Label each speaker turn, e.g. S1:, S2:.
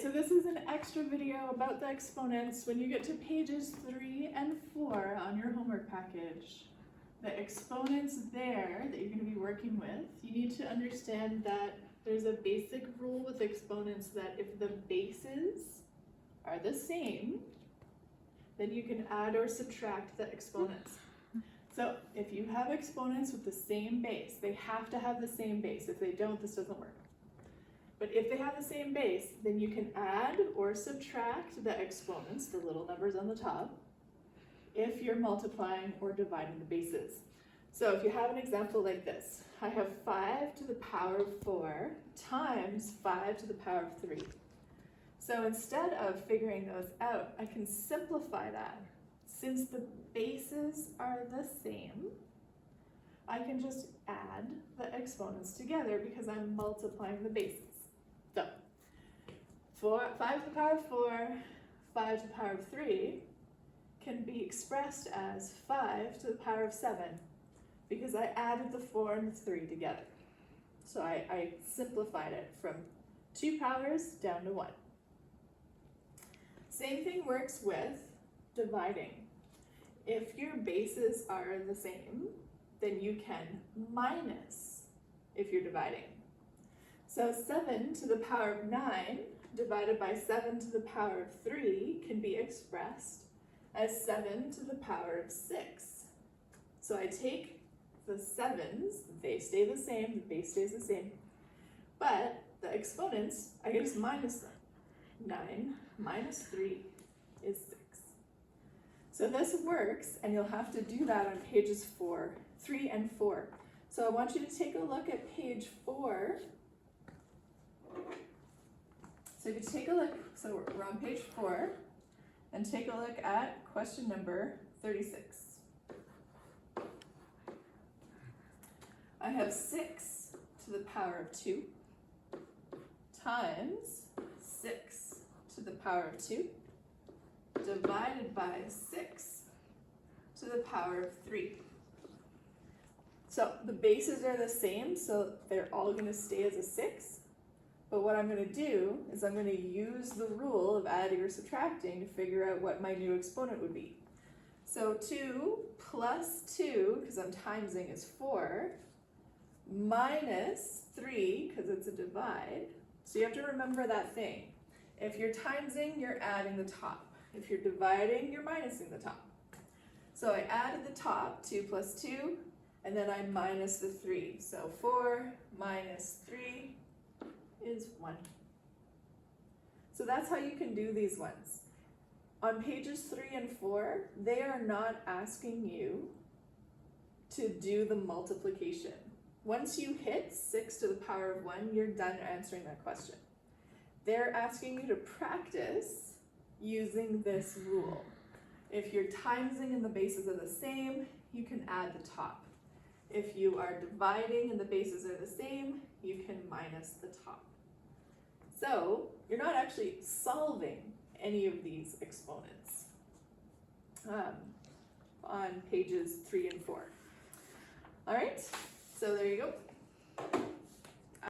S1: so this is an extra video about the exponents. When you get to pages 3 and 4 on your homework package, the exponents there that you're going to be working with, you need to understand that there's a basic rule with exponents that if the bases are the same, then you can add or subtract the exponents. So if you have exponents with the same base, they have to have the same base. If they don't, this doesn't work. But if they have the same base, then you can add or subtract the exponents, the little numbers on the top, if you're multiplying or dividing the bases. So if you have an example like this, I have 5 to the power of 4 times 5 to the power of 3. So instead of figuring those out, I can simplify that. Since the bases are the same, I can just add the exponents together because I'm multiplying the bases. So 5 to the power of 4, 5 to the power of 3 can be expressed as 5 to the power of 7 because I added the 4 and the 3 together. So I simplified it from 2 powers down to 1. Same thing works with dividing. If your bases are the same, then you can minus if you're dividing. So 7 to the power of 9 divided by 7 to the power of 3 can be expressed as 7 to the power of 6. So I take the 7s, they stay the same, the base stays the same, but the exponents, I can just minus them. 9 minus 3 is 6. So this works, and you'll have to do that on pages 3 and 4. So I want you to take a look at page 4. So if you take a look, so we're on page 4, and take a look at question number 36. I have 6 to the power of 2 times 6 to the power of 2 divided by 6 to the power of 3. So the bases are the same, so they're all going to stay as a 6. But what I'm going to do is I'm going to use the rule of adding or subtracting to figure out what my new exponent would be. So 2 plus 2, because I'm timesing, is 4, minus 3, because it's a divide. So you have to remember that thing. If you're timesing, you're adding the top. If you're dividing, you're minusing the top. So I added the top, 2 plus 2, and then I minus the 3. So 4 minus 3 is 1. So that's how you can do these ones. On pages 3 and 4, they are not asking you to do the multiplication. Once you hit 6 to the power of 1, you're done answering that question. They're asking you to practice using this rule. If you're timesing and the bases are the same, you can add the top. If you are dividing and the bases are the same, you can minus the top. So you're not actually solving any of these exponents on pages 3 and 4. All right, so there you go.